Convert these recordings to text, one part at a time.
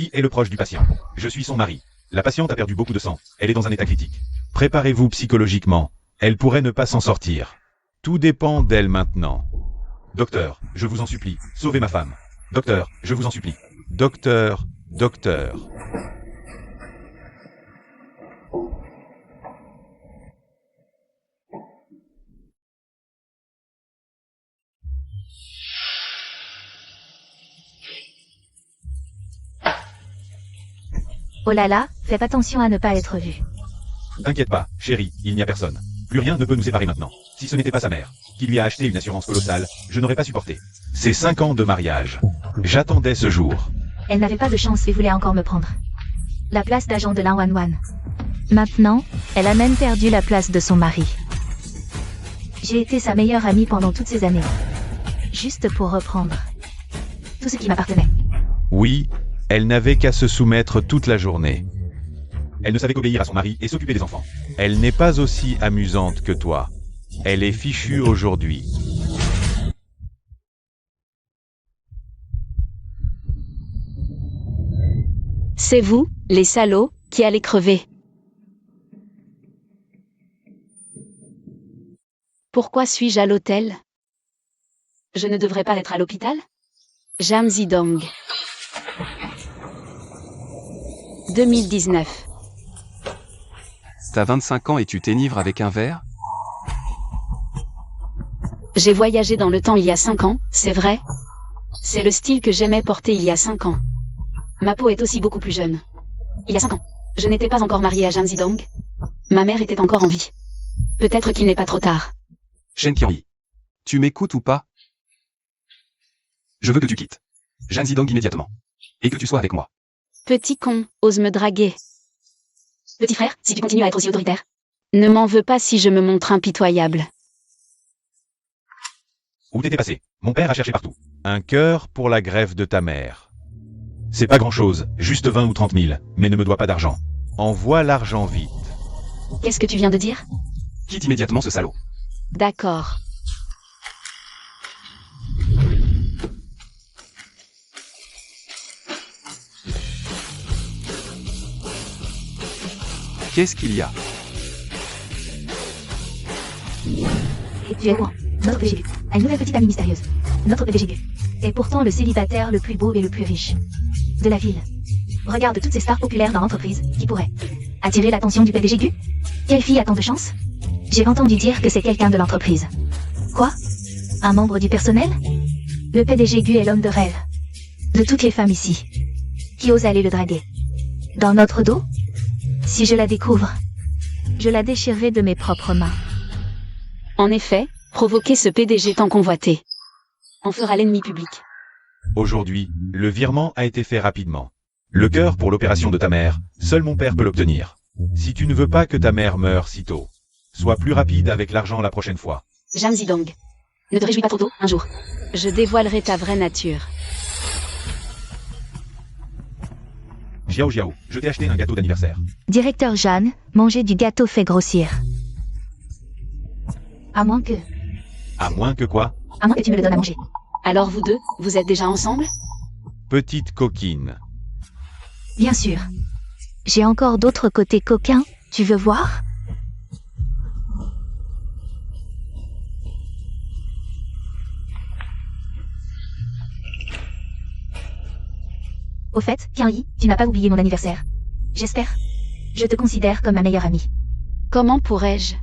Qui est le proche du patient? Je suis son mari. La patiente a perdu beaucoup de sang. Elle est dans un état critique. Préparez-vous psychologiquement. Elle pourrait ne pas s'en sortir. Tout dépend d'elle maintenant. Docteur, je vous en supplie, sauvez ma femme. Docteur, je vous en supplie. Docteur. Oh là là, faites attention à ne pas être vu. T'inquiète pas, chérie, il n'y a personne. Plus rien ne peut nous séparer maintenant. Si ce n'était pas sa mère, qui lui a acheté une assurance colossale, je n'aurais pas supporté. C'est 5 ans de mariage. J'attendais ce jour. Elle n'avait pas de chance et voulait encore me prendre la place d'agent de l'111. Maintenant, elle a même perdu la place de son mari. J'ai été sa meilleure amie pendant toutes ces années. Juste pour reprendre tout ce qui m'appartenait. Oui, elle n'avait qu'à se soumettre toute la journée. Elle ne savait qu'obéir à son mari et s'occuper des enfants. Elle n'est pas aussi amusante que toi. Elle est fichue aujourd'hui. C'est vous, les salauds, qui allez crever. Pourquoi suis-je à l'hôtel? Je ne devrais pas être à l'hôpital? Jam Zidong. 2019. T'as 25 ans et tu t'enivres avec un verre? J'ai voyagé dans le temps il y a 5 ans, c'est vrai. C'est le style que j'aimais porter il y a 5 ans. Ma peau est aussi beaucoup plus jeune. Il y a 5 ans, je n'étais pas encore mariée à Jam Zidong. Ma mère était encore en vie. Peut-être qu'il n'est pas trop tard. Shen Qianyi. Tu m'écoutes ou pas? Je veux que tu quittes Jam Zidong immédiatement. Et que tu sois avec moi. Petit con, ose me draguer. Petit frère, si tu continues à être aussi autoritaire. Ne m'en veux pas si je me montre impitoyable. Où t'étais passé? Mon père a cherché partout. Un cœur pour la greffe de ta mère. C'est pas grand-chose, juste 20 ou 30 000, mais ne me dois pas d'argent. Envoie l'argent vite. Qu'est-ce que tu viens de dire? Quitte immédiatement ce salaud. D'accord. Qu'est-ce qu'il y a? Et tu es quoi? Notre PDG. À une nouvelle petite amie mystérieuse. Notre PDG. Et pourtant le célibataire le plus beau et le plus riche de la ville. Regarde toutes ces stars populaires dans l'entreprise qui pourraient attirer l'attention du PDG Gu. Quelle fille a tant de chance? J'ai entendu dire que c'est quelqu'un de l'entreprise. Quoi? Un membre du personnel? Le PDG Gu est l'homme de rêve de toutes les femmes ici qui osent aller le draguer. Dans notre dos? Si je la découvre, je la déchirerai de mes propres mains. En effet, provoquer ce PDG tant convoité en fera l'ennemi public. Aujourd'hui, le virement a été fait rapidement. Le cœur pour l'opération de ta mère, seul mon père peut l'obtenir. Si tu ne veux pas que ta mère meure si tôt, sois plus rapide avec l'argent la prochaine fois. Jam Zidong. Ne te réjouis pas trop tôt, un jour. Je dévoilerai ta vraie nature. Xiao Xiao, je t'ai acheté un gâteau d'anniversaire. Directeur Jeanne, manger du gâteau fait grossir. À moins que... À moins que quoi? À moins que tu me le donnes à manger. Alors vous deux, vous êtes déjà ensemble? Petite coquine. Bien sûr. J'ai encore d'autres côtés coquins, tu veux voir? Au fait, Qianyi, tu n'as pas oublié mon anniversaire. J'espère. Je te considère comme ma meilleure amie. Comment pourrais-je?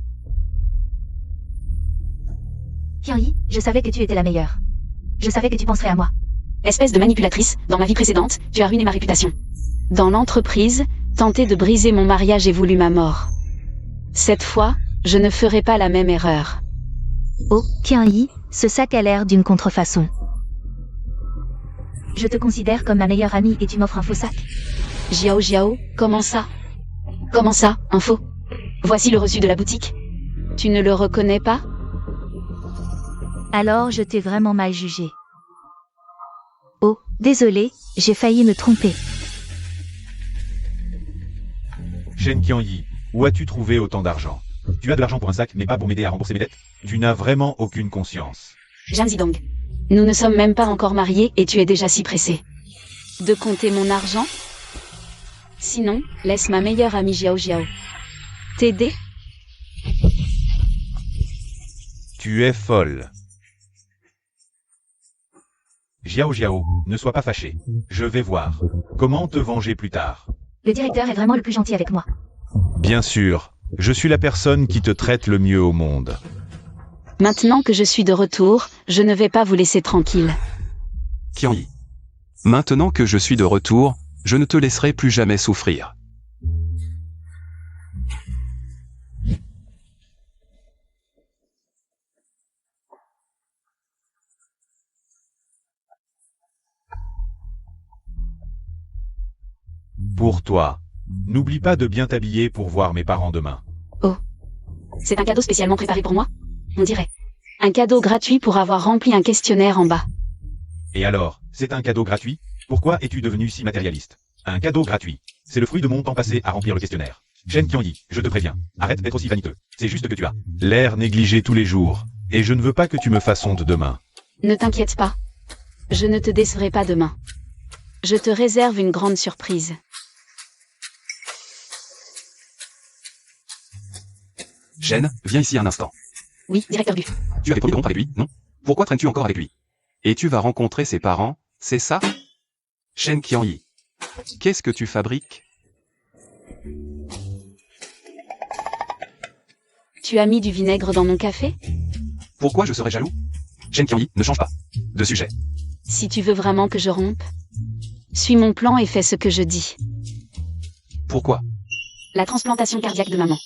Qianyi, je savais que tu étais la meilleure. Je savais que tu penserais à moi. Espèce de manipulatrice, dans ma vie précédente, tu as ruiné ma réputation. Dans l'entreprise, tenter de briser mon mariage et voulu ma mort. Cette fois, je ne ferai pas la même erreur. Oh, Qianyi, ce sac a l'air d'une contrefaçon. Je te considère comme ma meilleure amie et tu m'offres un faux sac. Jiao Jiao, comment ça? Comment ça, un faux? Voici le reçu de la boutique. Tu ne le reconnais pas? Alors je t'ai vraiment mal jugé. Oh, désolé, j'ai failli me tromper. Shen Qianyi, où as-tu trouvé autant d'argent? Tu as de l'argent pour un sac, mais pas pour m'aider à rembourser mes dettes? Tu n'as vraiment aucune conscience. Jam Zidong. Nous ne sommes même pas encore mariés et tu es déjà si pressé de compter mon argent? Sinon, laisse ma meilleure amie Jiao Jiao t'aider. Tu es folle. Jiao Jiao, ne sois pas fâché. Je vais voir. Comment te venger plus tard. Le directeur est vraiment le plus gentil avec moi. Bien sûr, je suis la personne qui te traite le mieux au monde. Maintenant que je suis de retour, je ne vais pas vous laisser tranquille. Qianyi. Maintenant que je suis de retour, je ne te laisserai plus jamais souffrir. Pour toi. N'oublie pas de bien t'habiller pour voir mes parents demain. Oh. C'est un cadeau spécialement préparé pour moi? On dirait. Un cadeau gratuit pour avoir rempli un questionnaire en bas. Et alors, c'est un cadeau gratuit? Pourquoi es-tu devenu si matérialiste? Un cadeau gratuit. C'est le fruit de mon temps passé à remplir le questionnaire. Shen Qianyi, je te préviens, arrête d'être aussi vaniteux. C'est juste que tu as l'air négligé tous les jours. Et je ne veux pas que tu me fasses honte demain. Ne t'inquiète pas. Je ne te décevrai pas demain. Je te réserve une grande surprise. Shen, viens ici un instant. Oui, directeur Gu. Tu avais promis de rompre avec lui, non? Pourquoi traînes-tu encore avec lui? Et tu vas rencontrer ses parents, c'est ça? Shen Qianyi. Qu'est-ce que tu fabriques? Tu as mis du vinaigre dans mon café? Pourquoi je serais jaloux? Shen Qianyi, ne change pas de sujet. Si tu veux vraiment que je rompe, suis mon plan et fais ce que je dis. Pourquoi? La transplantation cardiaque de maman.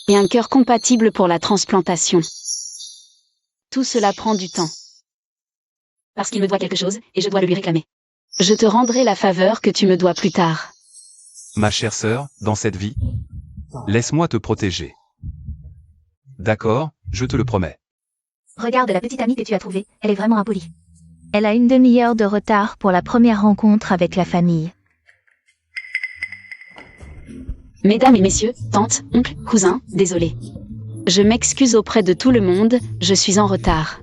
Et un cœur compatible pour la transplantation. Tout cela prend du temps. Parce qu'il me doit quelque chose, et je dois le lui réclamer. Je te rendrai la faveur que tu me dois plus tard. Ma chère sœur, dans cette vie, laisse-moi te protéger. D'accord, je te le promets. Regarde la petite amie que tu as trouvée, elle est vraiment impolie. Elle a une demi-heure de retard pour la première rencontre avec la famille. Mesdames et messieurs, tantes, oncles, cousins, désolé. Je m'excuse auprès de tout le monde, je suis en retard.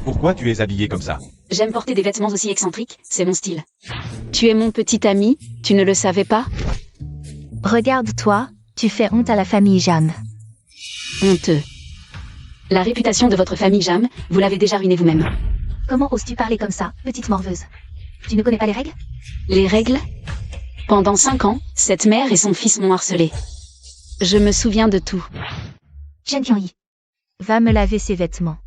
Pourquoi tu es habillé comme ça? J'aime porter des vêtements aussi excentriques, c'est mon style. Tu es mon petit ami, tu ne le savais pas? Regarde-toi, tu fais honte à la famille Jam. Honteux. La réputation de votre famille Jam, vous l'avez déjà ruinée vous-même. Comment oses-tu parler comme ça, petite morveuse? Tu ne connais pas les règles? Les règles? Pendant 5 ans, cette mère et son fils m'ont harcelé. Je me souviens de tout. Shen Qianyi, va me laver ses vêtements.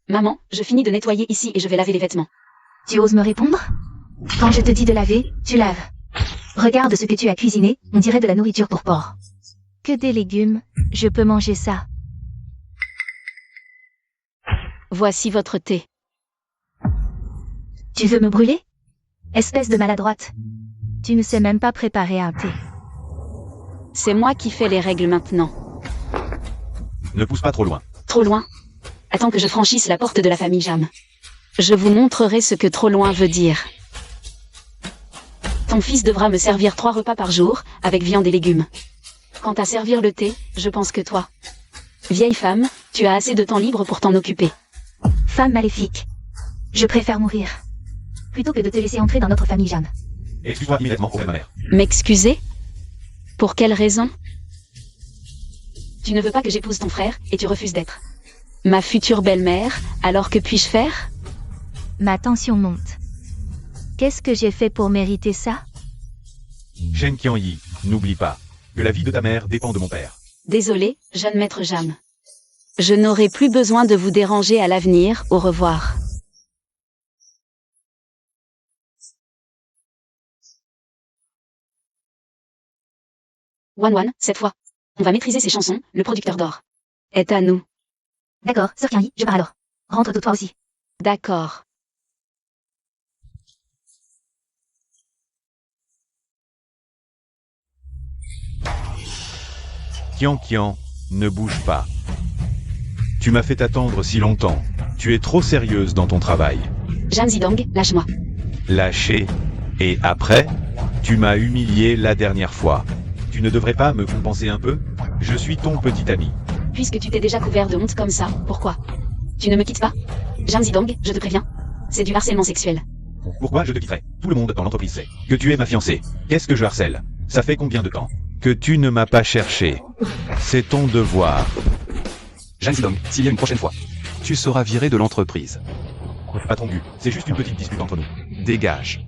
Maman, je finis de nettoyer ici et je vais laver les vêtements. Tu oses me répondre? Quand je te dis de laver, tu laves. Regarde ce que tu as cuisiné, on dirait de la nourriture pour porc. Que des légumes, je peux manger ça. Voici votre thé. Tu veux me brûler? Espèce de maladroite. Tu ne sais même pas préparer un thé. C'est moi qui fais les règles maintenant. Ne pousse pas trop loin. Trop loin? Attends que je franchisse la porte de la famille Jam. Je vous montrerai ce que trop loin veut dire. Ton fils devra me servir 3 repas par jour, avec viande et légumes. Quant à servir le thé, je pense que toi. Vieille femme, tu as assez de temps libre pour t'en occuper. Femme maléfique. Je préfère mourir. Plutôt que de te laisser entrer dans notre famille Jam. Excuse-moi immédiatement auprès de ma mère. M'excuser? Pour quelle raison? Tu ne veux pas que j'épouse ton frère, et tu refuses d'être ma future belle-mère, alors que puis-je faire? Ma tension monte. Qu'est-ce que j'ai fait pour mériter ça? Shen Qianyi, n'oublie pas que la vie de ta mère dépend de mon père. Désolé, jeune maître Jam. Je n'aurai plus besoin de vous déranger à l'avenir, au revoir. One, cette fois. On va maîtriser ces chansons, le producteur d'or est à nous. D'accord, sœur Qianyi, je pars alors. Rentre toi aussi. D'accord. Qian, ne bouge pas. Tu m'as fait attendre si longtemps. Tu es trop sérieuse dans ton travail. Jan Zidong, lâche-moi. Lâché. Et après? Tu m'as humilié la dernière fois. Tu ne devrais pas me compenser un peu? Je suis ton petit ami. Puisque tu t'es déjà couvert de honte comme ça, pourquoi? Tu ne me quittes pas? Jan Zidong, je te préviens. C'est du harcèlement sexuel. Pourquoi je te quitterais? Tout le monde dans l'entreprise sait que tu es ma fiancée. Qu'est-ce que je harcèle? Ça fait combien de temps que tu ne m'as pas cherché? C'est ton devoir. Jeanne Zidong, s'il y a une prochaine fois, tu seras viré de l'entreprise. Patron Gu, c'est juste une petite dispute entre nous. Dégage.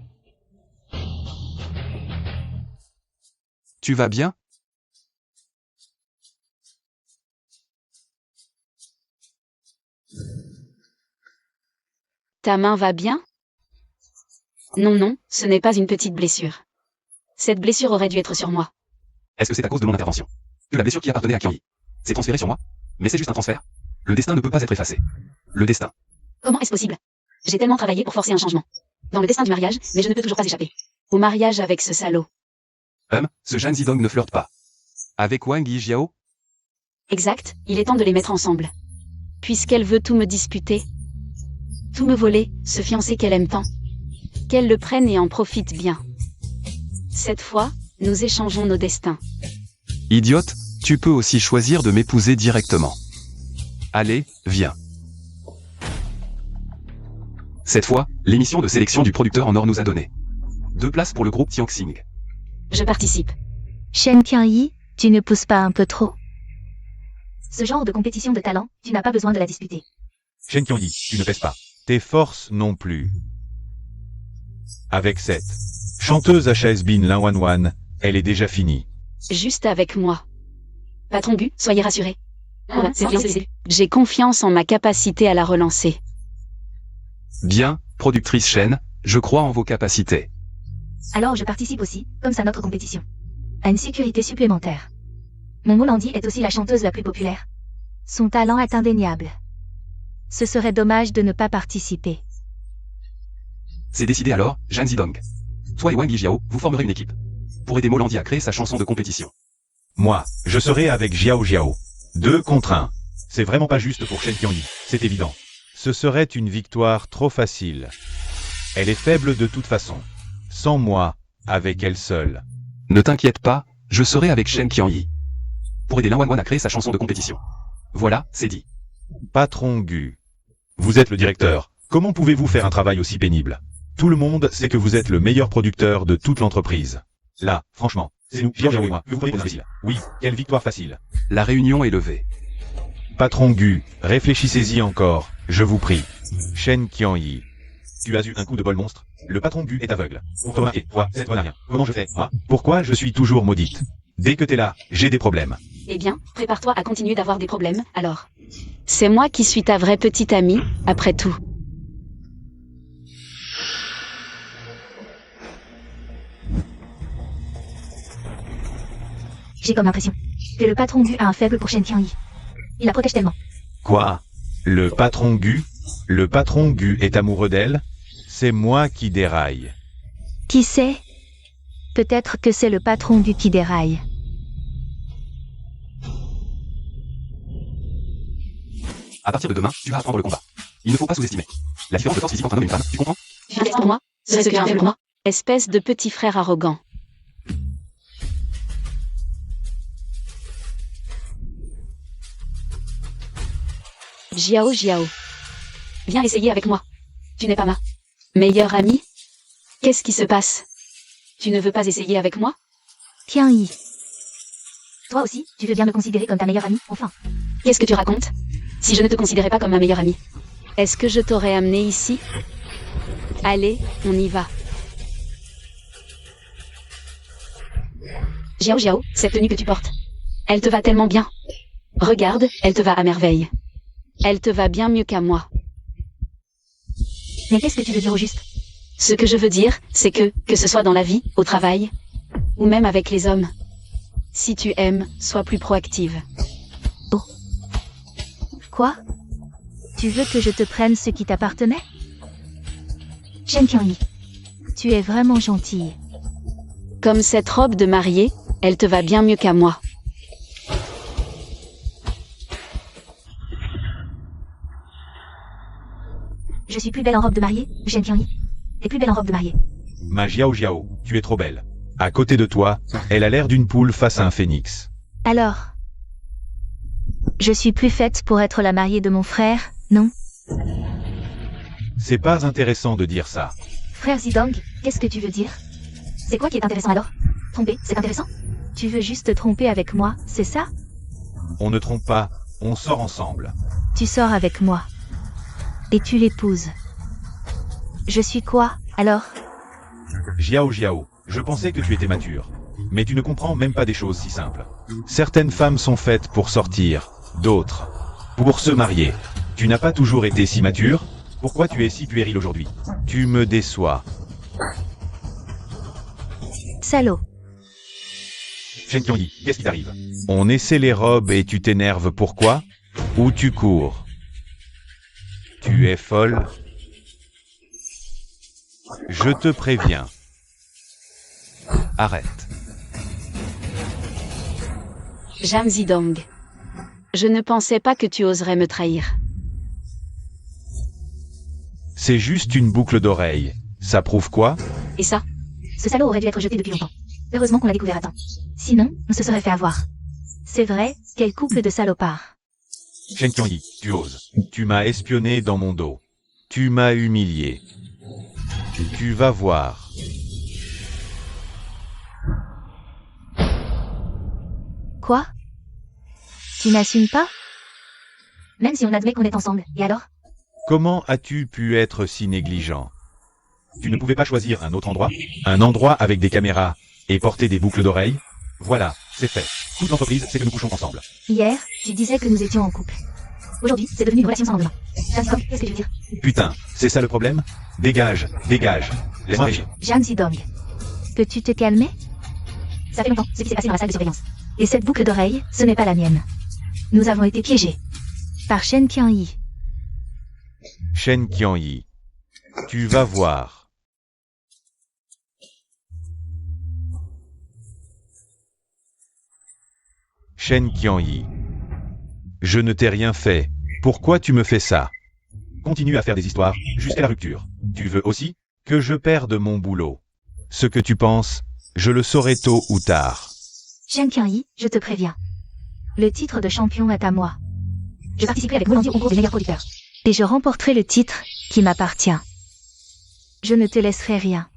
Tu vas bien? Ta main va bien? Non, non, ce n'est pas une petite blessure. Cette blessure aurait dû être sur moi. Est-ce que c'est à cause de mon intervention que la blessure qui appartenait à Kyori s'est transférée sur moi? Mais c'est juste un transfert. Le destin ne peut pas être effacé. Le destin. Comment est-ce possible? J'ai tellement travaillé pour forcer un changement. Dans le destin du mariage, mais je ne peux toujours pas échapper. Au mariage avec ce salaud. Ce Jeanne Zidong ne flirte pas. Avec Wang Yijiao? Exact, il est temps de les mettre ensemble. Puisqu'elle veut tout me disputer. Tout me voler, ce fiancé qu'elle aime tant. Qu'elle le prenne et en profite bien. Cette fois, nous échangeons nos destins. Idiote, tu peux aussi choisir de m'épouser directement. Allez, viens. Cette fois, l'émission de sélection du producteur en or nous a donné 2 places pour le groupe Tianxing. Je participe. Shen Qianyi, tu ne pousses pas un peu trop? Ce genre de compétition de talent, tu n'as pas besoin de la disputer. Shen Qianyi, tu ne pèses pas. Tes forces non plus. Avec cette chanteuse HSBin Linwanwan, elle est déjà finie. Juste avec moi. Patron Bu, soyez rassuré. J'ai confiance en ma capacité à la relancer. Bien, productrice Shen, je crois en vos capacités. Alors je participe aussi, comme ça notre compétition. À une sécurité supplémentaire. Mon Molandi est aussi la chanteuse la plus populaire. Son talent est indéniable. Ce serait dommage de ne pas participer. C'est décidé alors, Jeanne Zidong. Toi et Wang Yijiao, vous formerez une équipe. Pour aider Molandi à créer sa chanson de compétition. Moi, je serai avec Jiao Jiao. 2 contre 1. C'est vraiment pas juste pour Shen Qianyi, c'est évident. Ce serait une victoire trop facile. Elle est faible de toute façon. Sans moi, avec elle seule. Ne t'inquiète pas, je serai avec Shen Qianyi. Pour aider Linwanwan à créer sa chanson de compétition. Voilà, c'est dit. Patron Gu. Vous êtes le directeur. Comment pouvez-vous faire un travail aussi pénible? Tout le monde sait que vous êtes le meilleur producteur de toute l'entreprise. Là, franchement, c'est nous, Jiao Jiao et moi, que vous prenez pour imbécile. Oui, quelle victoire facile. La réunion est levée. Patron Gu, réfléchissez-y encore, je vous prie. Shen Qianyi. Tu as eu un coup de bol monstre. Le patron Gu est aveugle. Remarquez, toi, cette bonne à rien. Comment je fais, moi? Pourquoi je suis toujours maudite? Dès que t'es là, j'ai des problèmes. Eh bien, prépare-toi à continuer d'avoir des problèmes, alors. C'est moi qui suis ta vraie petite amie, après tout. J'ai comme l'impression que le patron Gu a un faible pour Shen Qianyi. Il la protège tellement. Quoi? Le patron Gu? Le patron Gu est amoureux d'elle? C'est moi qui déraille. Qui sait? Peut-être que c'est le patron Gu qui déraille. À partir de demain, tu vas apprendre le combat. Il ne faut pas sous-estimer la différence de force physique entre un homme et une femme, tu comprends? Tu es pour moi? C'est ce que tu as fait pour moi? Espèce de petit frère arrogant. Jiao Jiao. Viens essayer avec moi. Tu n'es pas ma meilleure amie? Qu'est-ce qui se passe? Tu ne veux pas essayer avec moi? Qianyi. Toi aussi, tu veux bien me considérer comme ta meilleure amie, enfin. Qu'est-ce que tu racontes? Si je ne te considérais pas comme ma meilleure amie. Est-ce que je t'aurais amené ici? Allez, on y va. Jiao Jiao, cette tenue que tu portes. Elle te va tellement bien. Regarde, elle te va à merveille. Elle te va bien mieux qu'à moi. Mais qu'est-ce que tu veux dire au juste? Ce que je veux dire, c'est que ce soit dans la vie, au travail, ou même avec les hommes. Si tu aimes, sois plus proactive. Oh. Quoi? Tu veux que je te prenne ce qui t'appartenait? Shen Qianyi, tu es vraiment gentille. Comme cette robe de mariée, elle te va bien mieux qu'à moi. Je suis plus belle en robe de mariée, Shen Qianyi. T'es plus belle en robe de mariée. Ma Jiao Jiao, tu es trop belle. À côté de toi, elle a l'air d'une poule face à un phénix. Alors? Je suis plus faite pour être la mariée de mon frère, non? C'est pas intéressant de dire ça. Frère Zidong, qu'est-ce que tu veux dire? C'est quoi qui est intéressant alors? Tromper, c'est intéressant? Tu veux juste te tromper avec moi, c'est ça? On ne trompe pas, on sort ensemble. Tu sors avec moi. Et tu l'épouses. Je suis quoi, alors? Jiao Jiao, je pensais que tu étais mature. Mais tu ne comprends même pas des choses si simples. Certaines femmes sont faites pour sortir, d'autres pour se marier. Tu n'as pas toujours été si mature? Pourquoi tu es si puéril aujourd'hui? Tu me déçois. Salaud. Shen Qianyi, qu'est-ce qui t'arrive? On essaie les robes et tu t'énerves pourquoi? Ou tu cours? Tu es folle? Je te préviens. Arrête. Jang Zidong. Je ne pensais pas que tu oserais me trahir. C'est juste une boucle d'oreille. Ça prouve quoi? Et ça? Ce salaud aurait dû être jeté depuis longtemps. Heureusement qu'on l'a découvert à temps. Sinon, on se serait fait avoir. C'est vrai, quel couple de salopards. Shen Qianyi, tu oses. Tu m'as espionné dans mon dos. Tu m'as humilié. Tu vas voir. Quoi? Tu n'assumes pas? Même si on admet qu'on est ensemble, et alors? Comment as-tu pu être si négligent? Tu ne pouvais pas choisir un autre endroit? Un endroit avec des caméras et porter des boucles d'oreilles? Voilà, c'est fait. Toute l'entreprise sait que nous couchons ensemble. Hier, tu disais que nous étions en couple. Aujourd'hui, c'est devenu une relation sans lendemain. Zidong, qu'est-ce que tu veux dire? Putain, c'est ça le problème? Dégage, dégage. Laisse-moi réagir. Jang Zidong. Peux-tu te calmer? Ça fait longtemps, ce qui s'est passé dans la salle de surveillance. Et cette boucle d'oreille, ce n'est pas la mienne. Nous avons été piégés. Par Shen Qianyi. Shen Qianyi. Tu vas voir. Shen Qianyi. Je ne t'ai rien fait. Pourquoi tu me fais ça? Continue à faire des histoires, jusqu'à la rupture. Tu veux aussi que je perde mon boulot? Ce que tu penses, je le saurai tôt ou tard. Shen Qianyi, je te préviens. Le titre de champion est à moi. Je participerai avec volontiers au concours des meilleurs producteurs. Et je remporterai le titre qui m'appartient. Je ne te laisserai rien.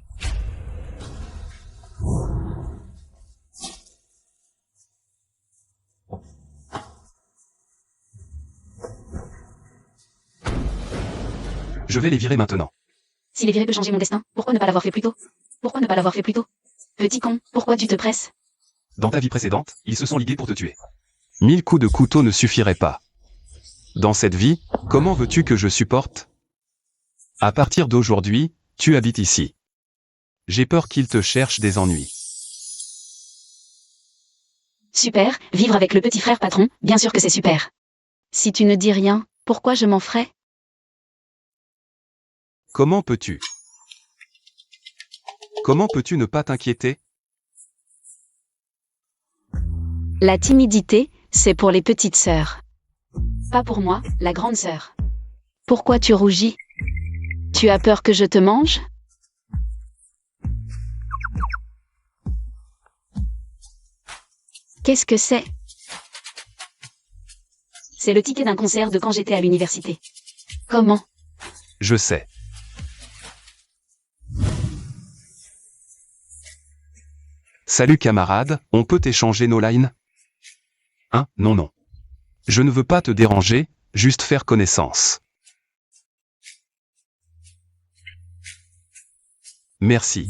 Je vais les virer maintenant. Si les virer peut changer mon destin, pourquoi ne pas l'avoir fait plus tôt? Pourquoi ne pas l'avoir fait plus tôt? Petit con, pourquoi tu te presses? Dans ta vie précédente, ils se sont ligués pour te tuer. 1000 coups de couteau ne suffiraient pas. Dans cette vie, comment veux-tu que je supporte? À partir d'aujourd'hui, tu habites ici. J'ai peur qu'ils te cherchent des ennuis. Super, vivre avec le petit frère patron, bien sûr que c'est super. Si tu ne dis rien, pourquoi je m'en ferais? Comment peux-tu? Comment peux-tu ne pas t'inquiéter? La timidité, c'est pour les petites sœurs. Pas pour moi, la grande sœur. Pourquoi tu rougis? Tu as peur que je te mange? Qu'est-ce que c'est? C'est le ticket d'un concert de quand j'étais à l'université. Comment? Je sais. Salut camarade, on peut échanger nos lines? Hein? Non non. Je ne veux pas te déranger, juste faire connaissance. Merci.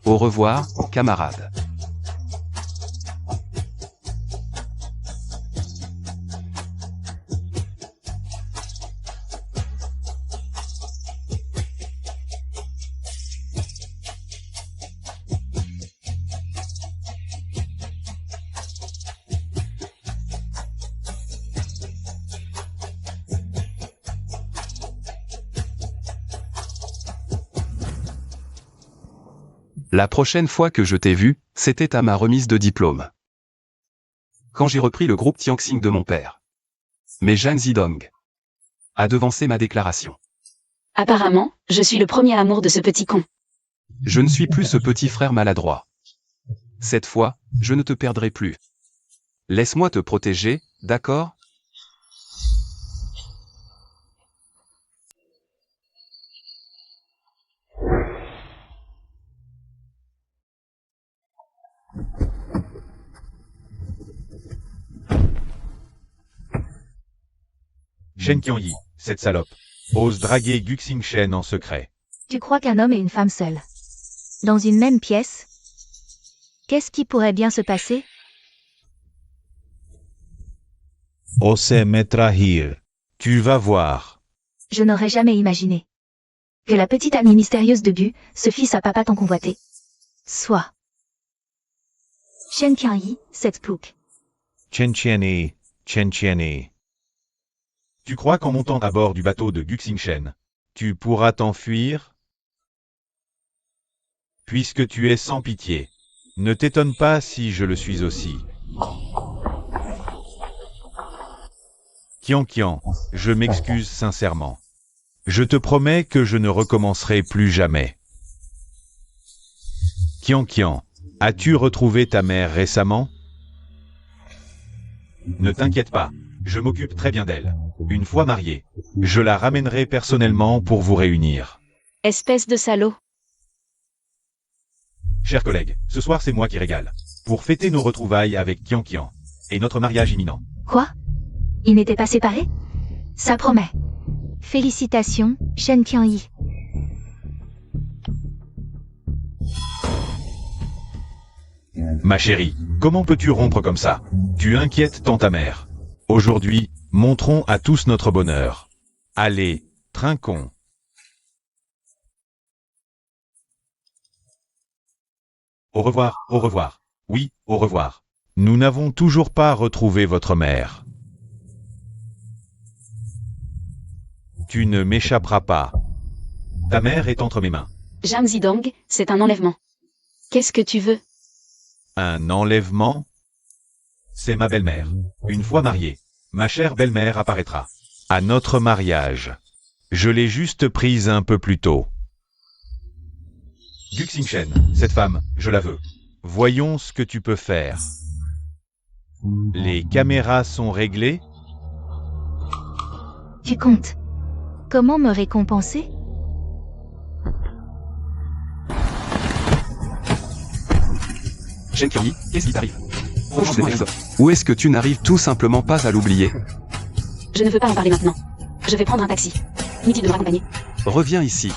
Au revoir, camarade. La prochaine fois que je t'ai vu, c'était à ma remise de diplôme. Quand j'ai repris le groupe Tianxing de mon père. Mais Jang Zidong a devancé ma déclaration. Apparemment, je suis le premier amour de ce petit con. Je ne suis plus ce petit frère maladroit. Cette fois, je ne te perdrai plus. Laisse-moi te protéger, d'accord? Shen Qianyi, cette salope, ose draguer Guxing Shen en secret. Tu crois qu'un homme et une femme seuls, dans une même pièce? Qu'est-ce qui pourrait bien se passer? Ose metrahir. Tu vas voir. Je n'aurais jamais imaginé que la petite amie mystérieuse de Bu se fisse à papa tant convoité. Soit. Shen Qianyi, cette plouc. Chenchieni. Tu crois qu'en montant à bord du bateau de Guxing Shen, tu pourras t'enfuir? Puisque tu es sans pitié, ne t'étonne pas si je le suis aussi. Qian, je m'excuse sincèrement. Je te promets que je ne recommencerai plus jamais. Qian, as-tu retrouvé ta mère récemment? Ne t'inquiète pas, je m'occupe très bien d'elle. Une fois mariée, je la ramènerai personnellement pour vous réunir. Espèce de salaud. Chers collègues, ce soir c'est moi qui régale. Pour fêter nos retrouvailles avec Qian et notre mariage imminent. Quoi? Ils n'étaient pas séparés? Ça promet. Félicitations, Shen Qianyi. Ma chérie, comment peux-tu rompre comme ça? Tu inquiètes tant ta mère. Aujourd'hui, montrons à tous notre bonheur. Allez, trinquons. Au revoir, au revoir. Oui, au revoir. Nous n'avons toujours pas retrouvé votre mère. Tu ne m'échapperas pas. Ta mère est entre mes mains. Zhang Zidong, c'est un enlèvement. Qu'est-ce que tu veux? Un enlèvement? C'est ma belle-mère. Une fois mariée, ma chère belle-mère apparaîtra. À notre mariage. Je l'ai juste prise un peu plus tôt. Guxing Shen, cette femme, je la veux. Voyons ce que tu peux faire. Les caméras sont réglées? Tu comptes comment me récompenser? Shen Qianyi, qu'est-ce qui t'arrive? Ou est-ce que tu n'arrives tout simplement pas à l'oublier? Je ne veux pas en parler maintenant. Je vais prendre un taxi. Inutile de me raccompagner. Reviens ici.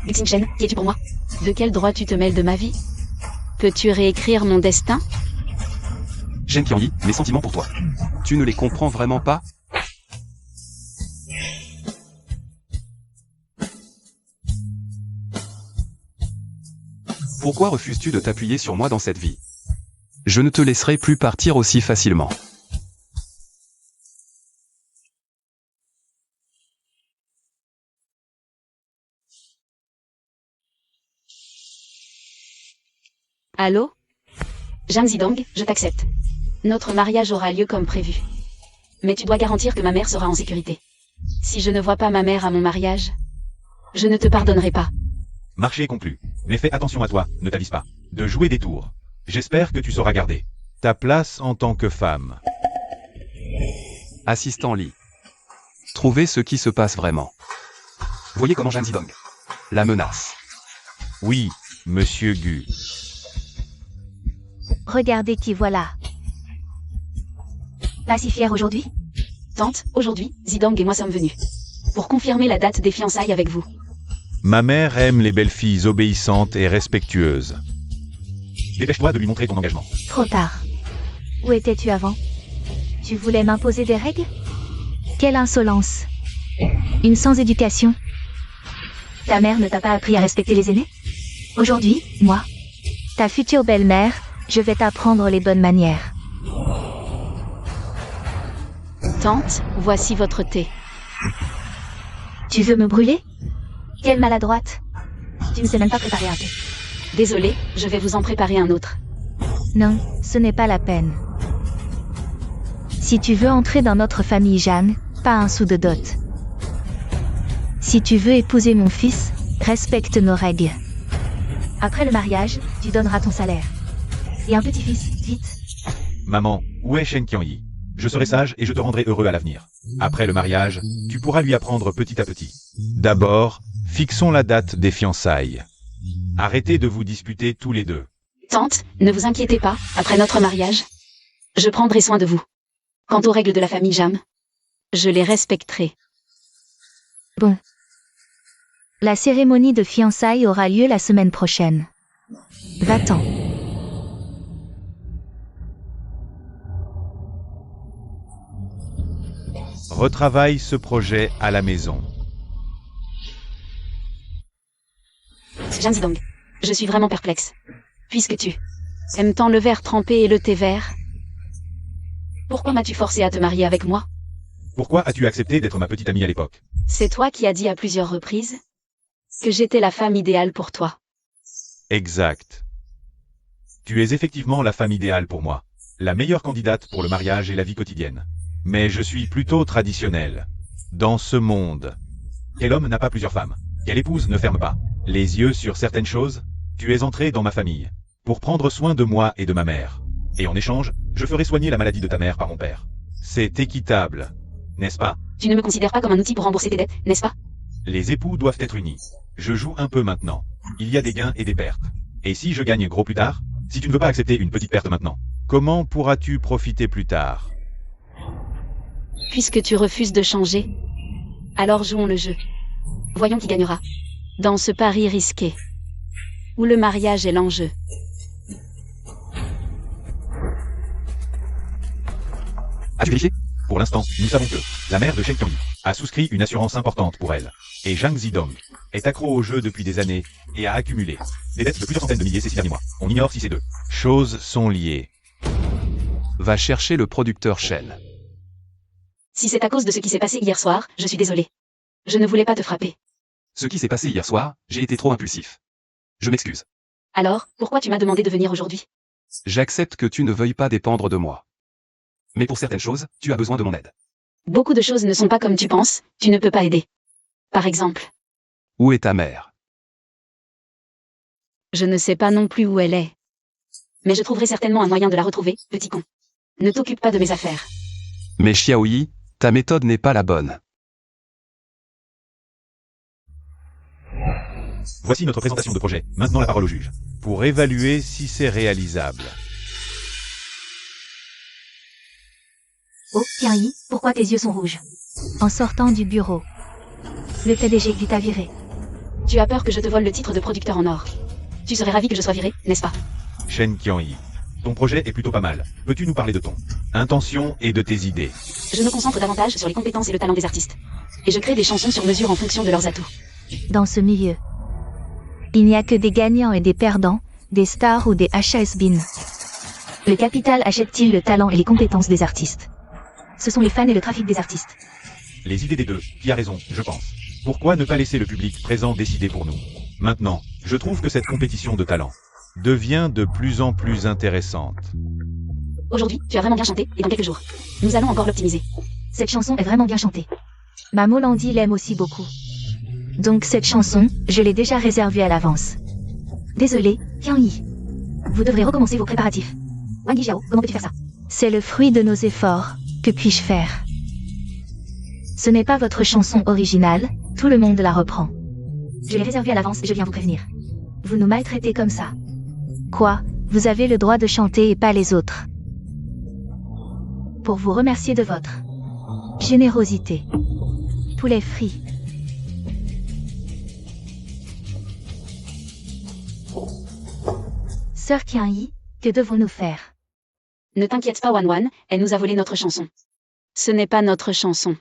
Guxing Shen, qui es-tu pour moi? De quel droit tu te mêles de ma vie? Peux-tu réécrire mon destin? Shen Qianyi, mes sentiments pour toi. Tu ne les comprends vraiment pas? Pourquoi refuses-tu de t'appuyer sur moi dans cette vie? Je ne te laisserai plus partir aussi facilement. Allô? Zhang Zidong, je t'accepte. Notre mariage aura lieu comme prévu. Mais tu dois garantir que ma mère sera en sécurité. Si je ne vois pas ma mère à mon mariage, je ne te pardonnerai pas. Marché conclu. Mais fais attention à toi, ne t'avise pas. De jouer des tours. J'espère que tu sauras garder ta place en tant que femme. Assistant Lee. Trouvez ce qui se passe vraiment. Voyez comment Zhang Zidong la menace. Oui, monsieur Gu. Regardez qui voilà. Pas si fière aujourd'hui? Tante, aujourd'hui, Zidong et moi sommes venus. Pour confirmer la date des fiançailles avec vous. Ma mère aime les belles filles obéissantes et respectueuses. Dépêche-toi de lui montrer ton engagement. Trop tard. Où étais-tu avant? Tu voulais m'imposer des règles? Quelle insolence. Une sans éducation. Ta mère ne t'a pas appris à respecter les aînés? Aujourd'hui, moi, ta future belle-mère, je vais t'apprendre les bonnes manières. Tante, voici votre thé. Tu veux me brûler? Quelle maladroite. Tu ne sais même pas préparer un thé. Désolée, je vais vous en préparer un autre. Non, ce n'est pas la peine. Si tu veux entrer dans notre famille Jeanne, pas un sou de dot. Si tu veux épouser mon fils, respecte nos règles. Après le mariage, tu donneras ton salaire. Et un petit-fils, vite. Maman, où est Shen Qianyi? Je serai sage et je te rendrai heureux à l'avenir. Après le mariage, tu pourras lui apprendre petit à petit. D'abord, fixons la date des fiançailles. Arrêtez de vous disputer tous les deux. Tante, ne vous inquiétez pas, après notre mariage, je prendrai soin de vous. Quant aux règles de la famille Jam, Je les respecterai. Bon. La cérémonie de fiançailles aura lieu la semaine prochaine. Va-t'en. Retravaille ce projet à la maison. Jang Zidong. Je suis vraiment perplexe. Puisque tu aimes tant le verre trempé et le thé vert, pourquoi m'as-tu forcé à te marier avec moi? Pourquoi as-tu accepté d'être ma petite amie à l'époque? C'est toi qui as dit à plusieurs reprises que j'étais la femme idéale pour toi. Exact. Tu es effectivement la femme idéale pour moi. La meilleure candidate pour le mariage et la vie quotidienne. Mais je suis plutôt traditionnel. Dans ce monde, Quel homme n'a pas plusieurs femmes? Quelle épouse ne ferme pas les yeux sur certaines choses? Tu es entré dans ma famille pour prendre soin de moi et de ma mère. Et en échange, je ferai soigner la maladie de ta mère par mon père. c'est équitable. N'est-ce pas? Tu ne me considères pas comme un outil pour rembourser tes dettes, n'est-ce pas? Les époux doivent être unis. Je joue un peu maintenant. Il y a des gains et des pertes. Et si je gagne gros plus tard? Si tu ne veux pas accepter une petite perte maintenant? Comment pourras-tu profiter plus tard? Puisque tu refuses de changer, alors jouons le jeu. Voyons qui gagnera. Dans ce pari risqué, où le mariage est l'enjeu. As-tu vérifié? Pour l'instant, nous savons que la mère de Shen Qianyi a souscrit une assurance importante pour elle. Et Jang Zidong est accro au jeu depuis des années et a accumulé des dettes de plusieurs centaines de milliers ces 6 derniers mois. On ignore si ces deux Choses sont liées. Va chercher le producteur Shen. Si c'est à cause de ce qui s'est passé hier soir, je suis désolé. Je ne voulais pas te frapper. Ce qui s'est passé hier soir, j'ai été trop impulsif. Je m'excuse. Alors, pourquoi tu m'as demandé de venir aujourd'hui? J'accepte que tu ne veuilles pas dépendre de moi. Mais pour certaines choses, tu as besoin de mon aide. Beaucoup de choses ne sont pas comme tu penses, tu ne peux pas aider. Par exemple, Où est ta mère? je ne sais pas non plus où elle est. Mais je trouverai certainement un moyen de la retrouver, petit con. Ne t'occupe pas de mes affaires. Mais Xiaoyi, ta méthode n'est pas la bonne. Voici notre présentation de projet. Maintenant la parole au juge. Pour évaluer si c'est réalisable. Oh, Qianyi, pourquoi tes yeux sont rouges? En sortant du bureau, le PDG t'a viré. Tu as peur que je te vole le titre de producteur en or. Tu serais ravi que je sois viré, n'est-ce pas? Shen Qianyi. Ton projet est plutôt pas mal. Peux-tu nous parler de ton Intention et de tes idées. Je me concentre davantage sur les compétences et le talent des artistes. Et je crée des chansons sur mesure en fonction de leurs atouts. Dans ce milieu, il n'y a que des gagnants et des perdants, des stars ou des has-been. Le capital achète-t-il le talent et les compétences des artistes? Ce sont les fans et le trafic des artistes. les idées des deux? Qui a raison, je pense. Pourquoi ne pas laisser le public présent décider pour nous? Maintenant, je trouve que cette compétition de talent Devient de plus en plus intéressante. Aujourd'hui, tu as vraiment bien chanté, et dans quelques jours, nous allons encore l'optimiser. Cette chanson est vraiment bien chantée. Mamo Landi l'aime aussi beaucoup. Donc cette chanson, je l'ai déjà réservée à l'avance. Désolé, Qianyi. Vous devrez recommencer vos préparatifs. Wang Yijiao, comment peux-tu faire ça? C'est le fruit de nos efforts. Que puis-je faire? Ce n'est pas votre chanson originale, tout le monde la reprend. Je l'ai réservée à l'avance et je viens vous prévenir. Vous nous maltraitez comme ça. Quoi? Vous avez le droit de chanter et pas les autres. Pour vous remercier de votre générosité. Poulet frit. Sœur Qianyi, que devons-nous faire? Ne t'inquiète pas, Wan, elle nous a volé notre chanson. Ce n'est pas notre chanson.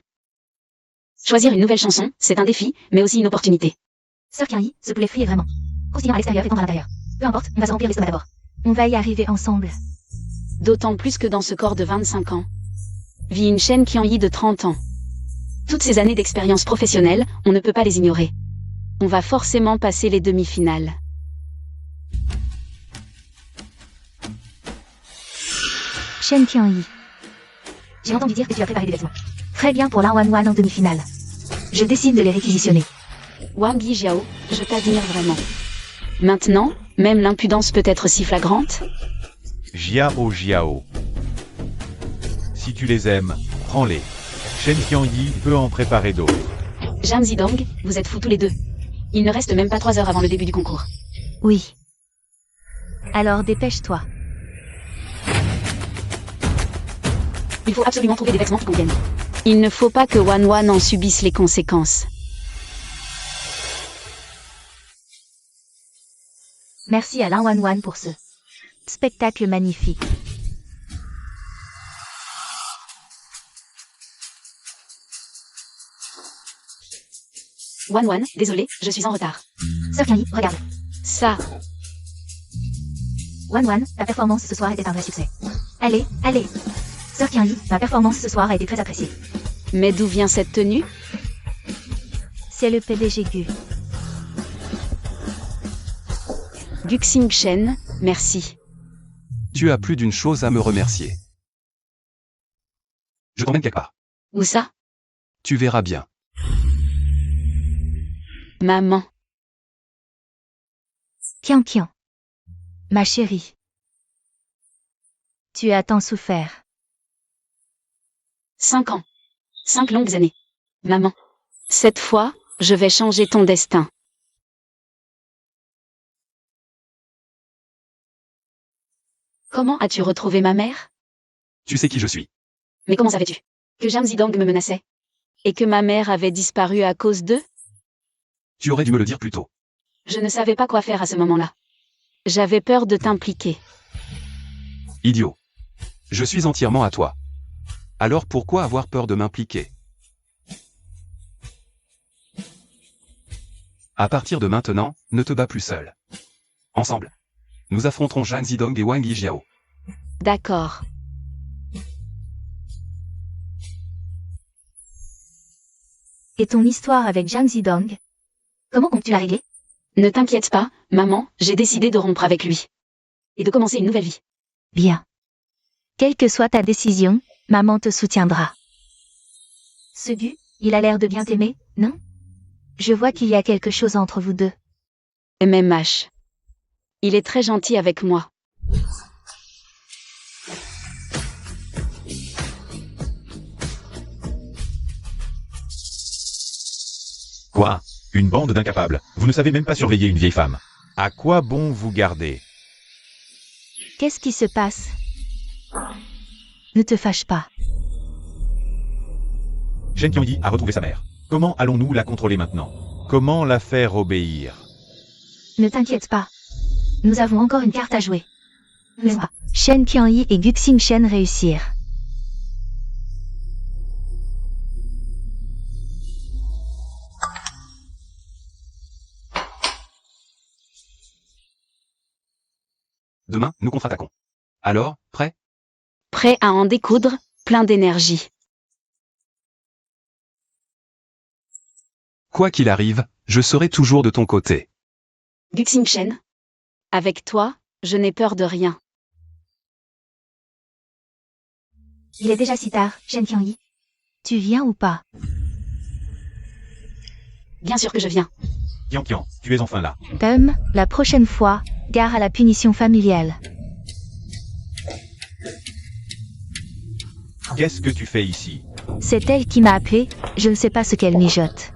Choisir une nouvelle chanson, c'est un défi, mais aussi une opportunité. Sœur Qianyi, ce poulet frit est vraiment croustillant à l'extérieur et tendre à l'intérieur. Peu importe, on va se remplir l'estomac d'abord. On va y arriver ensemble. D'autant plus que dans ce corps de 25 ans, vit une Shen Qianyi de 30 ans. Toutes ces années d'expérience professionnelle, on ne peut pas les ignorer. On va forcément passer les demi-finales. Shen Qianyi. J'ai entendu dire que tu as préparé des vêtements. Très bien pour l'An en demi-finale. Je décide de les réquisitionner. Wang Yijiao, je t'admire vraiment. Maintenant, même l'impudence peut être si flagrante. Jiao. Si tu les aimes, prends-les. Shen Qianyi peut en préparer d'autres. Jang Zidong, vous êtes fous tous les deux. Il ne reste même pas 3 heures avant le début du concours. Oui. Alors dépêche-toi. Il faut absolument trouver des vêtements qui conviennent. Il ne faut pas que Wan Wan en subisse les conséquences. Merci à Lin Wan pour ce spectacle magnifique. Wan Wan, désolé, je suis en retard. Sœur Kyung-hee, regarde. Ça, Wan Wan, ta performance ce soir était un vrai succès. Allez, allez. Sœur Kyung-hee, ma performance ce soir a été très appréciée. mais d'où vient cette tenue? C'est le PDG Gu. Guxing Shen, merci. Tu as plus d'une chose à me remercier. Je t'emmène quelque part. Où ça? Tu verras bien. Maman. Kian Kian. Ma chérie. Tu as tant souffert. 5 ans. 5 longues années. Maman. Cette fois, je vais changer ton destin. Comment as-tu retrouvé ma mère? Tu sais qui je suis. Mais comment savais-tu que Jang Zidong me menaçait? Et que ma mère avait disparu à cause d'eux? Tu aurais dû me le dire plus tôt. Je ne savais pas quoi faire à ce moment-là. J'avais peur de t'impliquer. Idiot. Je suis entièrement à toi. Alors pourquoi avoir peur de m'impliquer? À partir de maintenant, ne te bats plus seul. Ensemble, nous affronterons Jang Zidong et Wang Yijiao. D'accord. Et ton histoire avec Jang Zidong? Comment comptes-tu la régler? Ne t'inquiète pas, maman, j'ai décidé de rompre avec lui. Et de commencer une nouvelle vie. Bien. Quelle que soit ta décision, maman te soutiendra. Ce Gu, il a l'air de bien t'aimer, non? Je vois qu'il y a quelque chose entre vous deux. MMH. Il est très gentil avec moi. Quoi? Une bande d'incapables. Vous ne savez même pas surveiller une vieille femme. À quoi bon vous garder? Qu'est-ce qui se passe? Ne te fâche pas. Shen Kyung-hee a retrouvé sa mère. Comment allons-nous la contrôler maintenant? Comment la faire obéir? Ne t'inquiète pas. Nous avons encore une carte à jouer. Shen Kyung-hee et Guxing Shen réussir. Demain, nous contre-attaquons. Alors, prêt? Prêt à en découdre, plein d'énergie. Quoi qu'il arrive, je serai toujours de ton côté. Guxing Shen. Avec toi, je n'ai peur de rien. Il est déjà si tard, Shen Kyung-hee. Tu viens ou pas? Bien sûr que je viens. Kian Kian, tu es enfin là. La prochaine fois, gare à la punition familiale. Qu'est-ce que tu fais ici? C'est elle qui m'a appelé, je ne sais pas ce qu'elle mijote.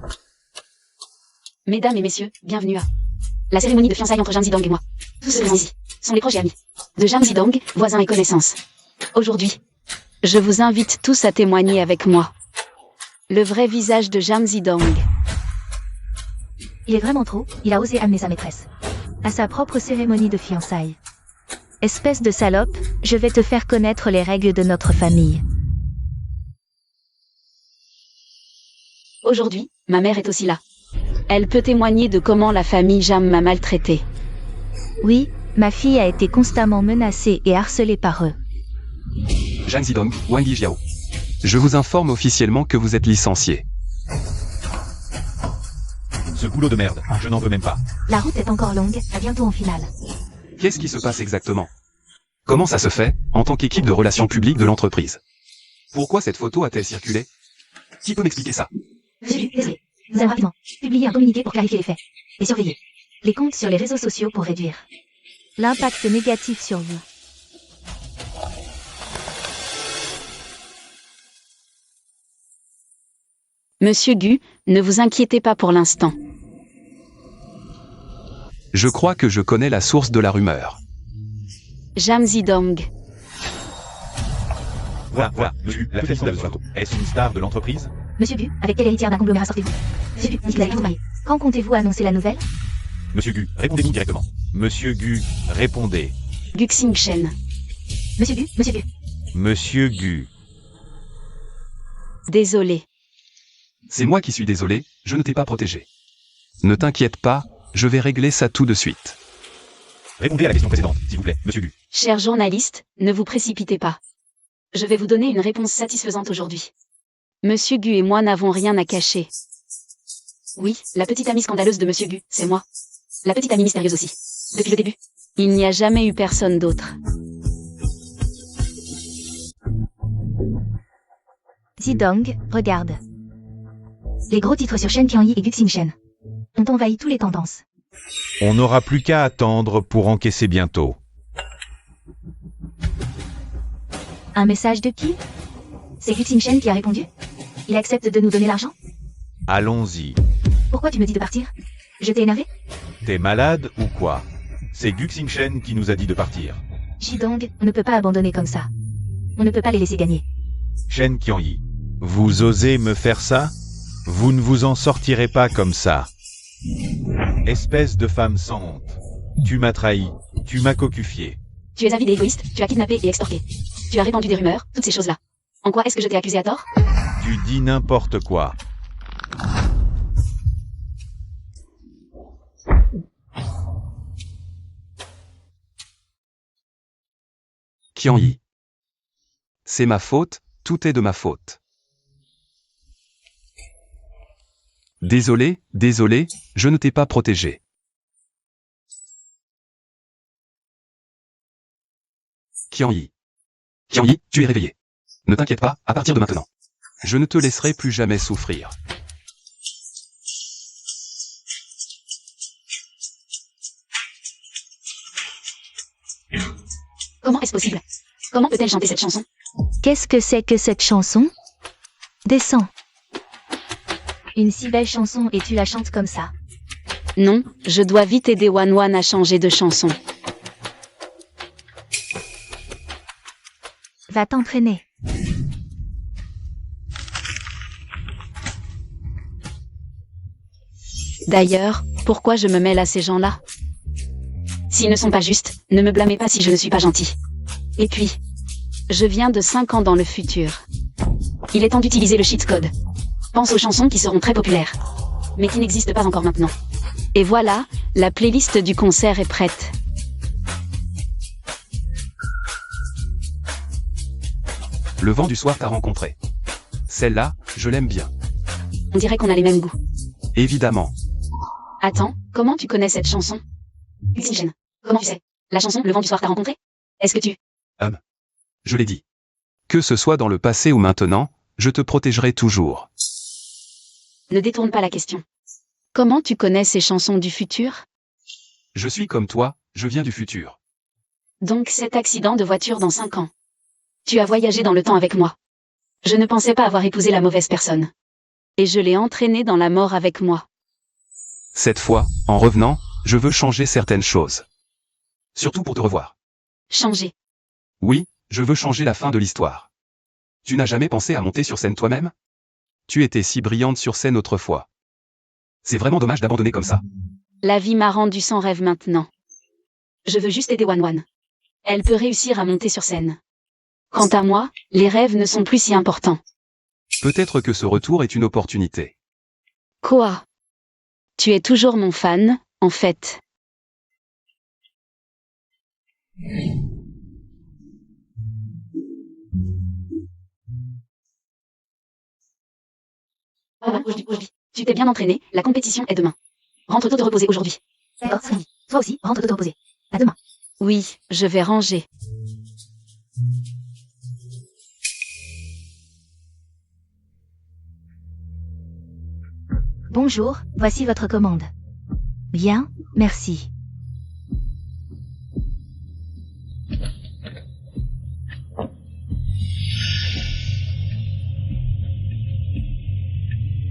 Mesdames et messieurs, bienvenue à la cérémonie de fiançailles entre Jang Zidong et moi. Tous ceux présents ici sont les proches et amis de Jang Zidong, voisins et connaissances. Aujourd'hui, je vous invite tous à témoigner avec moi. Le vrai visage de Jang Zidong. Il est vraiment trop, il a osé amener sa maîtresse à sa propre cérémonie de fiançailles. Espèce de salope, je vais te faire connaître les règles de notre famille. Aujourd'hui, ma mère est aussi là. Elle peut témoigner de comment la famille Jam m'a maltraitée. Oui, ma fille a été constamment menacée et harcelée par eux. Jang Zidong, Wang Yijiao. Je vous informe officiellement que vous êtes licencié. Ce boulot de merde, je n'en veux même pas. La route est encore longue, à bientôt en finale. Qu'est-ce qui se passe exactement? Comment ça se fait, en tant qu'équipe de relations publiques de l'entreprise? Pourquoi cette photo a-t-elle circulé? Qui peut m'expliquer ça? Désolé. Nous allons rapidement publier un communiqué pour clarifier les faits. Et surveiller les comptes sur les réseaux sociaux pour réduire l'impact négatif sur vous. Monsieur Gu, ne vous inquiétez pas pour l'instant. Je crois que je connais la source de la rumeur. Jang Zidong. Voilà, Monsieur, la félicitations de ce bateau. Est-ce une star de l'entreprise? Monsieur Gu, avec quelle héritière d'un conglomérat sortez-vous? Monsieur Gu, dites que vous allez vous marier. Quand comptez-vous annoncer la nouvelle? Monsieur Gu, répondez-vous directement. Monsieur Gu, répondez. Gu Xingchen. Monsieur Gu, Monsieur Gu. Monsieur Gu. Désolé. C'est moi qui suis désolé, je ne t'ai pas protégé. Ne t'inquiète pas, je vais régler ça tout de suite. Répondez à la question précédente, s'il vous plaît, Monsieur Gu. Cher journaliste, ne vous précipitez pas. Je vais vous donner une réponse satisfaisante aujourd'hui. Monsieur Gu et moi n'avons rien à cacher. Oui, la petite amie scandaleuse de Monsieur Gu, c'est moi. La petite amie mystérieuse aussi. Depuis le début. Il n'y a jamais eu personne d'autre. Zidong, regarde. Les gros titres sur Shen Qianyi et Gu Xingchen ont envahi toutes les tendances. On n'aura plus qu'à attendre pour encaisser bientôt. Un message de qui? C'est Gu Xingchen qui a répondu? Il accepte de nous donner l'argent? Allons-y. Pourquoi tu me dis de partir? Je t'ai énervé? T'es malade ou quoi? C'est Gu Xingchen qui nous a dit de partir. Zidong, on ne peut pas abandonner comme ça. On ne peut pas les laisser gagner. Shen Qianyi. Vous osez me faire ça? Vous ne vous en sortirez pas comme ça. Espèce de femme sans honte. Tu m'as trahi, tu m'as cocufié. Tu es avide et égoïste, tu as kidnappé et extorqué. Tu as répandu des rumeurs, toutes ces choses-là. En quoi est-ce que je t'ai accusé à tort? Tu dis n'importe quoi. Qianyi. C'est ma faute, tout est de ma faute. Désolé, je ne t'ai pas protégé. Qianyi. Qianyi, tu es réveillé. Ne t'inquiète pas, à partir de maintenant. Je ne te laisserai plus jamais souffrir. Comment est-ce possible? Comment peut-elle chanter cette chanson? Qu'est-ce que c'est que cette chanson? Descends. Une si belle chanson et tu la chantes comme ça. Non, je dois vite aider Wanwan à changer de chanson. Va t'entraîner. D'ailleurs, pourquoi je me mêle à ces gens-là? S'ils ne sont pas justes, ne me blâmez pas si je ne suis pas gentil. Et puis, je viens de 5 ans dans le futur. Il est temps d'utiliser le cheat code. Pense aux chansons qui seront très populaires, mais qui n'existent pas encore maintenant. Et voilà, la playlist du concert est prête. Le vent du soir t'a rencontré. Celle-là, je l'aime bien. On dirait qu'on a les mêmes goûts. Évidemment. Attends, comment tu connais cette chanson? Xingchen, comment tu sais? La chanson Le vent du soir t'a rencontré? Est-ce que tu... Je l'ai dit. Que ce soit dans le passé ou maintenant, je te protégerai toujours. Ne détourne pas la question. Comment tu connais ces chansons du futur? Je suis comme toi, je viens du futur. Donc cet accident de voiture dans 5 ans. Tu as voyagé dans le temps avec moi. Je ne pensais pas avoir épousé la mauvaise personne. Et je l'ai entraîné dans la mort avec moi. Cette fois, en revenant, je veux changer certaines choses. Surtout pour te revoir. Changer. Oui, je veux changer la fin de l'histoire. Tu n'as jamais pensé à monter sur scène toi-même? Tu étais si brillante sur scène autrefois. C'est vraiment dommage d'abandonner comme ça. La vie m'a rendu sans rêve maintenant. Je veux juste aider Wanwan. Elle peut réussir à monter sur scène. Quant à moi, les rêves ne sont plus si importants. Peut-être que ce retour est une opportunité. Quoi? Tu es toujours mon fan, en fait. Tu t'es bien entraîné, la compétition est demain. Rentre tôt te reposer aujourd'hui. D'accord, Sandy. Toi aussi, rentre tôt te reposer. À demain. Oui, je vais ranger. Bonjour, voici votre commande. Bien, merci.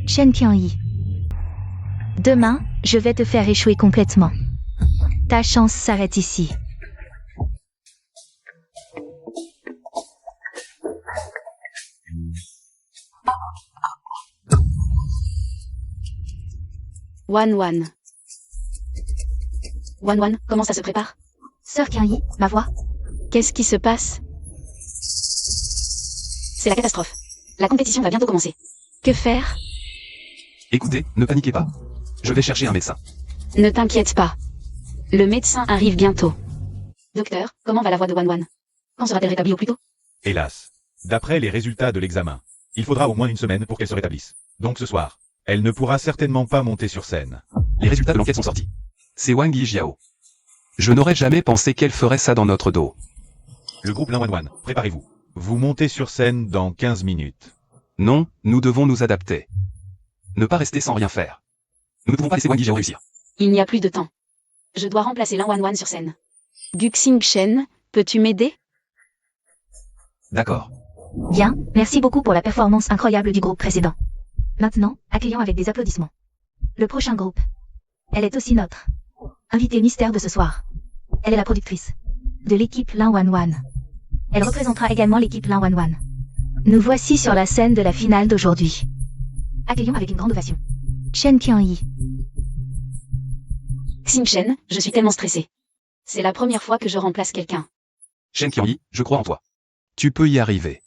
Shen Qianyi. Demain, je vais te faire échouer complètement. Ta chance s'arrête ici. Wan Wan. Wan Wan, comment ça se prépare? Sœur Qianyi, ma voix. Qu'est-ce qui se passe? C'est la catastrophe. La compétition va bientôt commencer. Que faire? Écoutez, ne paniquez pas. Je vais chercher un médecin. Ne t'inquiète pas. Le médecin arrive bientôt. Docteur, comment va la voix de Wan Wan? Quand sera-t-elle rétablie au plus tôt? Hélas. D'après les résultats de l'examen, il faudra au moins une semaine pour qu'elle se rétablisse. Donc ce soir, elle ne pourra certainement pas monter sur scène. Les résultats de l'enquête sont sortis. C'est Wang Yijiao. Je n'aurais jamais pensé qu'elle ferait ça dans notre dos. Le groupe Lin-Wan-Wan, préparez-vous. Vous montez sur scène dans 15 minutes. Non, nous devons nous adapter. Ne pas rester sans rien faire. Nous ne pouvons pas laisser Wang Yijiao réussir. Il n'y a plus de temps. Je dois remplacer Lin Wan Wan sur scène. Guxing Shen, peux-tu m'aider? D'accord. Bien, merci beaucoup pour la performance incroyable du groupe précédent. Maintenant, accueillons avec des applaudissements le prochain groupe. Elle est aussi notre invitée mystère de ce soir. Elle est la productrice de l'équipe Lin-Wan-Wan. Elle représentera également l'équipe Lin-Wan-Wan. Nous voici sur la scène de la finale d'aujourd'hui. Accueillons avec une grande ovation Chen Qianyi. Xing Shen, je suis tellement stressée. C'est la première fois que je remplace quelqu'un. Shen Qianyi, je crois en toi. Tu peux y arriver.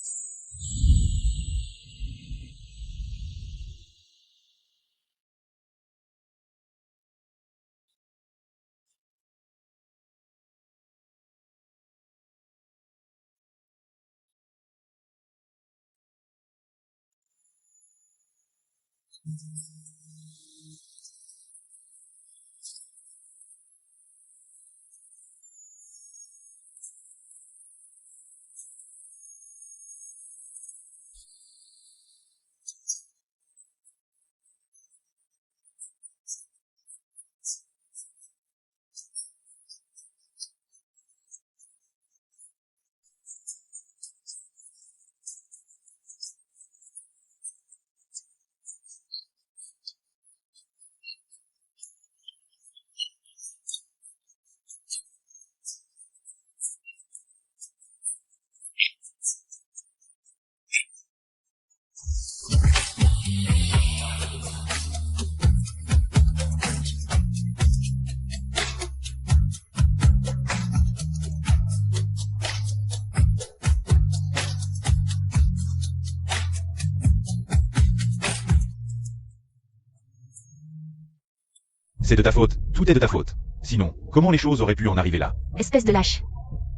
C'est de ta faute, tout est de ta faute. Sinon, comment les choses auraient pu en arriver là? Espèce de lâche.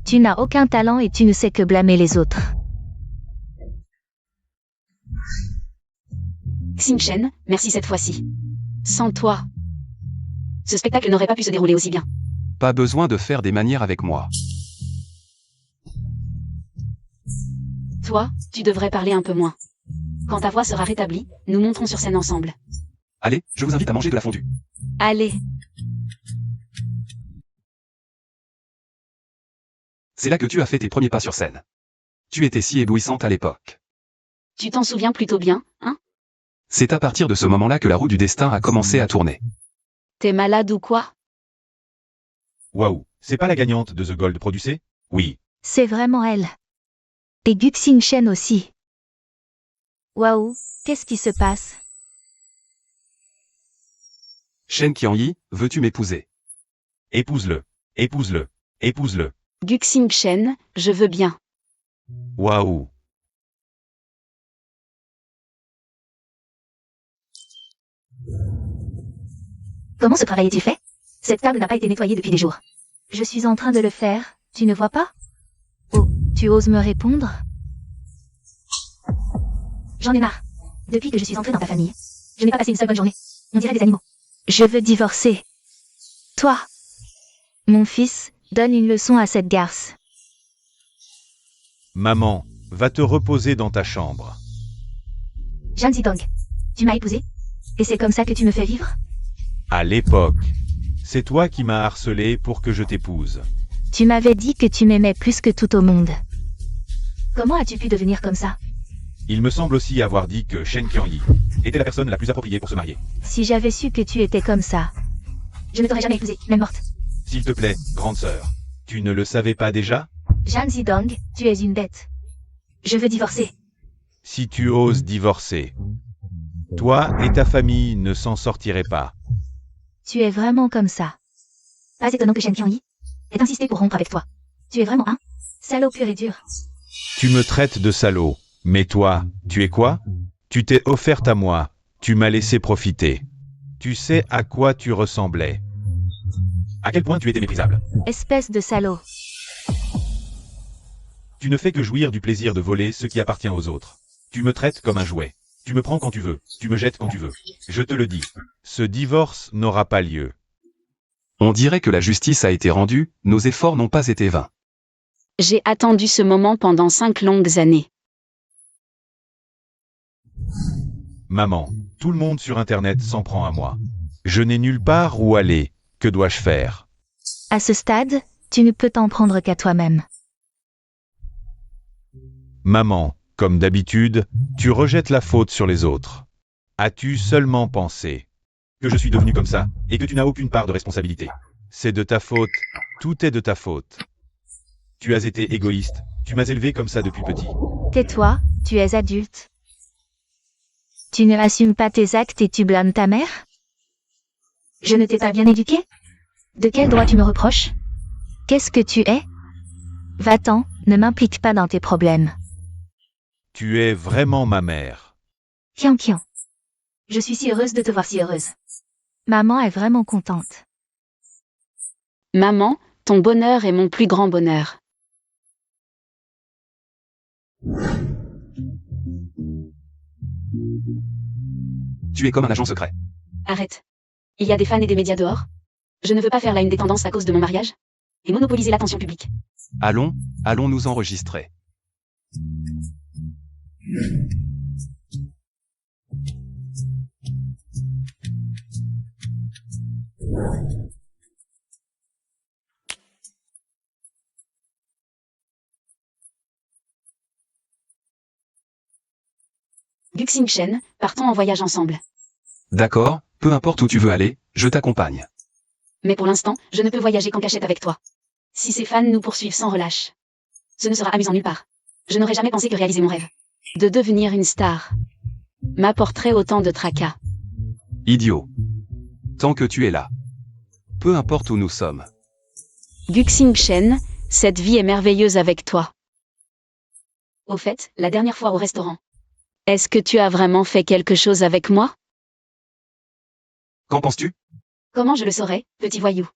Tu n'as aucun talent et tu ne sais que blâmer les autres. Xing Shen, merci cette fois-ci. Sans toi, ce spectacle n'aurait pas pu se dérouler aussi bien. Pas besoin de faire des manières avec moi. Toi, tu devrais parler un peu moins. Quand ta voix sera rétablie, nous monterons sur scène ensemble. Allez, je vous invite à manger de la fondue. Allez. C'est là que tu as fait tes premiers pas sur scène. Tu étais si éblouissante à l'époque. Tu t'en souviens plutôt bien, hein? C'est à partir de ce moment-là que la roue du destin a commencé à tourner. T'es malade ou quoi? Waouh, c'est pas la gagnante de The Gold Producé? Oui. C'est vraiment elle. Et Guxing Shen aussi. Waouh, qu'est-ce qui se passe? Shen Qianyi, veux-tu m'épouser? Épouse-le. Épouse-le. Épouse-le. Guxing Shen, je veux bien. Waouh. Comment ce travail est-il fait? Cette table n'a pas été nettoyée depuis des jours. Je suis en train de le faire, tu ne vois pas? Oh, tu oses me répondre? J'en ai marre. Depuis que je suis entrée dans ta famille, je n'ai pas passé une seule bonne journée. On dirait des animaux. Je veux divorcer. Toi, mon fils, donne une leçon à cette garce. Maman, va te reposer dans ta chambre. Jan Zidong, tu m'as épousé? Et c'est comme ça que tu me fais vivre? À l'époque, c'est toi qui m'as harcelé pour que je t'épouse. Tu m'avais dit que tu m'aimais plus que tout au monde. Comment as-tu pu devenir comme ça? Il me semble aussi avoir dit que Shen Qianyi était la personne la plus appropriée pour se marier. Si j'avais su que tu étais comme ça, je ne t'aurais jamais épousée, même morte. S'il te plaît, grande sœur, tu ne le savais pas déjà? Jan Zidong, tu es une bête. Je veux divorcer. Si tu oses divorcer, toi et ta famille ne s'en sortiraient pas. Tu es vraiment comme ça. Pas étonnant que Shen Qianyi ait insisté pour rompre avec toi. Tu es vraiment un salaud pur et dur. Tu me traites de salaud. Mais toi, tu es quoi? Tu t'es offerte à moi. Tu m'as laissé profiter. Tu sais à quoi tu ressemblais. À quel point tu étais méprisable. Espèce de salaud. Tu ne fais que jouir du plaisir de voler ce qui appartient aux autres. Tu me traites comme un jouet. Tu me prends quand tu veux. Tu me jettes quand tu veux. Je te le dis. Ce divorce n'aura pas lieu. On dirait que la justice a été rendue, nos efforts n'ont pas été vains. J'ai attendu ce moment pendant 5 longues années. Maman, tout le monde sur Internet s'en prend à moi. Je n'ai nulle part où aller. Que dois-je faire? À ce stade, tu ne peux t'en prendre qu'à toi-même. Maman, comme d'habitude, tu rejettes la faute sur les autres. As-tu seulement pensé que je suis devenu comme ça, et que tu n'as aucune part de responsabilité? C'est de ta faute, tout est de ta faute. Tu as été égoïste, tu m'as élevé comme ça depuis petit. Tais-toi, tu es adulte. Tu ne assumes pas tes actes et tu blâmes ta mère? Je ne t'ai pas bien éduqué? De quel droit tu me reproches? Qu'est-ce que tu es? Va-t'en, ne m'implique pas dans tes problèmes. Tu es vraiment ma mère. Qian Qian. Je suis si heureuse de te voir si heureuse. Maman est vraiment contente. Maman, ton bonheur est mon plus grand bonheur. Tu es comme un agent secret. Arrête. Il y a des fans et des médias dehors. Je ne veux pas faire la une des tendances à cause de mon mariage. Et monopoliser l'attention publique. Allons nous enregistrer. Guxing Shen, partons en voyage ensemble. D'accord, peu importe où tu veux aller, je t'accompagne. Mais pour l'instant, je ne peux voyager qu'en cachette avec toi. Si ces fans nous poursuivent sans relâche, ce ne sera amusant nulle part. Je n'aurais jamais pensé que réaliser mon rêve de devenir une star m'apporterait autant de tracas. Idiot. Tant que tu es là. Peu importe où nous sommes. Guxing Shen, cette vie est merveilleuse avec toi. Au fait, la dernière fois au restaurant, est-ce que tu as vraiment fait quelque chose avec moi? Qu'en penses-tu? Comment je le saurais, petit voyou?